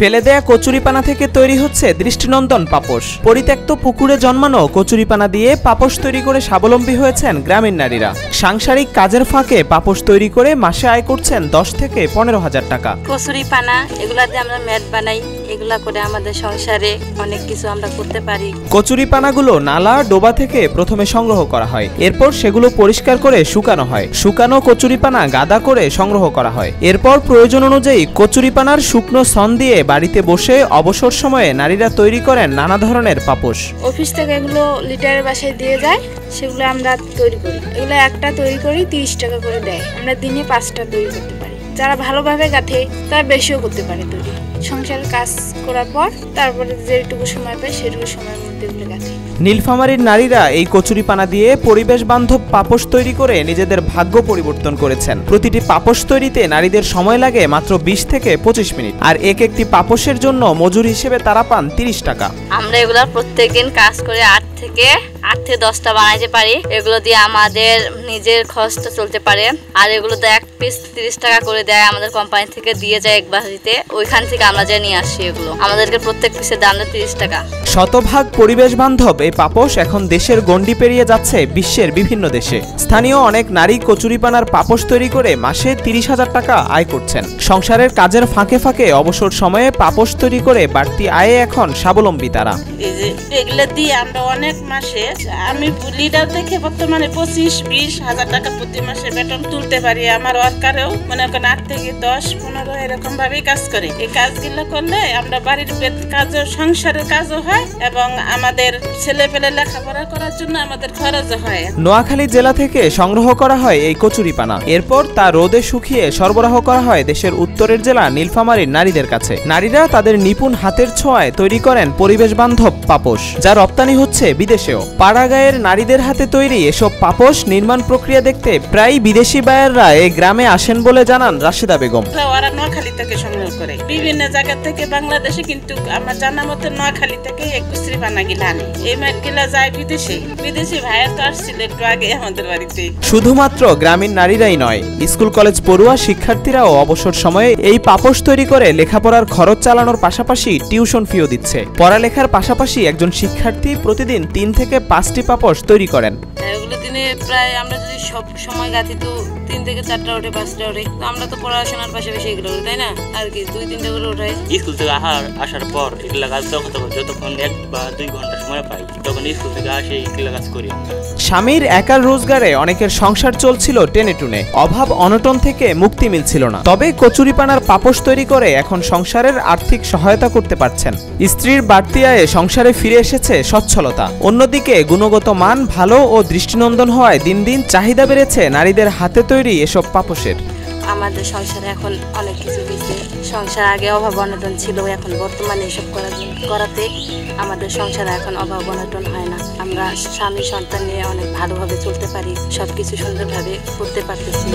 ফেলে দেয়া কচুরিপানা থেকে তৈরি হচ্ছে দৃষ্টিনন্দন পাপোশ। পরিত্যক্ত পুকুরে জন্মানো কচুরিপানা দিয়ে পাপোশ তৈরি করে স্বাবলম্বী হয়েছেন গ্রামীণ নারীরা। সাংসারিক কাজের ফাঁকে পাপোশ তৈরি করে মাসে আয় করছেন 10 থেকে 15,000 টাকা। কচুরিপানা এগুলা দিয়ে আমরা ম্যাট বানাই, এগুলা করে আমাদের সংসারে অনেক কিছু আমরা করতে পারি। কচুরিপানাগুলো নালা ডোবা থেকে প্রথমে সংগ্রহ করা হয়, এরপর সেগুলো পরিষ্কার করে শুকানো হয়। শুকানো কচুরিপানা গাদা করে সংগ্রহ করা হয়। এরপর প্রয়োজন অনুযায়ী কচুরিপানার শুকনো সন দিয়ে বাড়িতে বসে অবসর সময়ে নারীরা তৈরি করেন নানা ধরনের পাপোশ। অফিস থেকে এগুলো লিটারের বাসায় দিয়ে যায়, সেগুলো আমরা তৈরি করি। এগুলো একটা তৈরি করি 30 টাকা করে দেয়। আমরা দিনে 5টা তৈরি করতে পারি। যারা ভালোভাবে গাঁথে তারা বেশিও করতে পারে তৈরি। সংসারের কাজ করার পর তারপরে যেটুকু সময় পায় সেটুকু সময়ের মধ্যে এগুলো গাঁথে। নীলফামারীর নারীরা এই কচুরিপানা দিয়ে পরিবেশ বান্ধব পাপোশ তৈরি করে নিজেদের ভাগ্য পরিবর্তন করেছেন। প্রতিটি পাপোশ তৈরিতে নারীদের সময় লাগে মাত্র 20 থেকে 25 মিনিট, আর একটি পাপোশের জন্য মজুর হিসেবে তারা পান 30 টাকা। আমরা এগুলা প্রত্যেকদিন কাজ করে 8 থেকে 10টা বানাইতে পারি। এগুলো দিয়ে আমাদের নিজের খরচটা চলতে পারে। আর এগুলো তো এক পিস 30 টাকা করে দেয়, আমাদের কোম্পানি থেকে দিয়ে যায় এক বাড়িতে, ওইখান থেকে আমরা যা নিয়ে আসি। এগুলো আমাদেরকে প্রত্যেক পিসের দাম 30 টাকা। শতভাগ পরিবেশ বান্ধব এই পাপোশ এখন দেশের গণ্ডি পেরিয়ে যাচ্ছে বিশ্বের বিভিন্ন দেশে। স্থানীয় অনেক নারী কচুরিপানার পাপোশ তৈরি করে মাসে 30,000 টাকা আয় করছেন। সংসারের কাজের ফাঁকে ফাঁকে অবসর সময়ে পাপোশ তৈরি করে বাড়তি আয়ে এখন স্বাবলম্বী তারা। এগুলো দিয়ে আমরা অনেক মাসে, আমি লিডার থেকে বর্তমানে 25-20 হাজার টাকা প্রতি মাসে বেতন তুলতে পারি। আমার ওয়ার্কারেও মনে করেন 8 থেকে 10-15 এরকম ভাবেই কাজ করে। এই কাজগুলো করলে আমরা বাড়ির কাজও, সংসারের কাজও হয় এবং আমাদের ছেলে পেলে লেখাপড়া করার জন্য আমাদের খরচও হয়। নোয়াখালী জেলা থেকে সংগ্রহ করা হয় এই কচুরিপানা। এরপর তা রোদে শুকিয়ে সরবরাহ করা হয় দেশের উত্তরের জেলা নীলফামারীর নারীদের কাছে। নারীরা তাদের নিপুণ হাতের ছোঁয়ায় তৈরি করেন পরিবেশ বান্ধব পাপোশ, যা রপ্তানি হচ্ছে বিদেশেও। পাড়াগাঁয়ের নারীদের হাতে তৈরি এসব পাপোশ নির্মাণ প্রক্রিয়া দেখতে প্রায় বিদেশি বায়াররা এই গ্রামে আসেন বলে জানান রাশেদা বেগম। ওরা নোয়াখালী থেকে সংগ্রহ করে বিভিন্ন জায়গা থেকে বাংলাদেশে, কিন্তু আমার জানা মতে নোয়াখালী থেকে এই কচুরিপানা গিলা আনে। এই ম্যাট গিলা যায় বিদেশি ভাইয়ের তো আসছিল একটু আগে আমাদের বাড়িতে। শুধুমাত্র গ্রামীণ নারীরাই নয়, স্কুল কলেজ পড়ুয়া শিক্ষার্থীরাও অবসর সময়ে এই পাপোশ তৈরি করে লেখাপড়ার খরচ চালানোর পাশাপাশি টিউশন ফিও দিচ্ছে। পড়ালেখার পাশাপাশি একজন শিক্ষার্থী প্রতিদিন 3 থেকে 5টি পাপোশ তৈরি করেন। এগুলো দিনে প্রায় আমরা যদি সব সময় গাঁথি তো 3 থেকে 4টা ওঠে, 5টা ওঠে। আমরা তো পড়াশোনার পাশাপাশি এগুলো করি, তাই না? আর কি 2-3টা করে ওঠাই। স্কুল থেকে আসার পর এগুলা কাজ যতক্ষণ 1 বা 2 ঘন্টা সময় পাই তখন স্কুল থেকে আসে এগুলা কাজ করি। স্বামীর একার রোজগারে অনেকের সংসার চলছিল টেনে টুনে, অভাব অনটন থেকে মুক্তি মিলছিল না। তবে কচুরিপানার পাপোশ তৈরি করে এখন সংসারের আর্থিক সহায়তা করতে পারছেন। স্ত্রীর বাড়তি আয়ে সংসারে ফিরে এসেছে সচ্ছলতা। অন্যদিকে গুণগত মান ভালো ও দৃষ্টিনন্দন হওয়ায় দিন দিন চাহিদা বেড়েছে নারীদের হাতে তৈরি এসব পাপোশের। আমাদের সংসারে এখন অনেক কিছু হয়েছে। সংসার আগে অভাব অনটন ছিল, এখন বর্তমানে এসব করাতে আমাদের সংসারে এখন অভাব অনটন হয় না। আমরা স্বামী সন্তান নিয়ে অনেক ভালোভাবে চলতে পারি, সবকিছু সুন্দরভাবে করতে পারতেছি।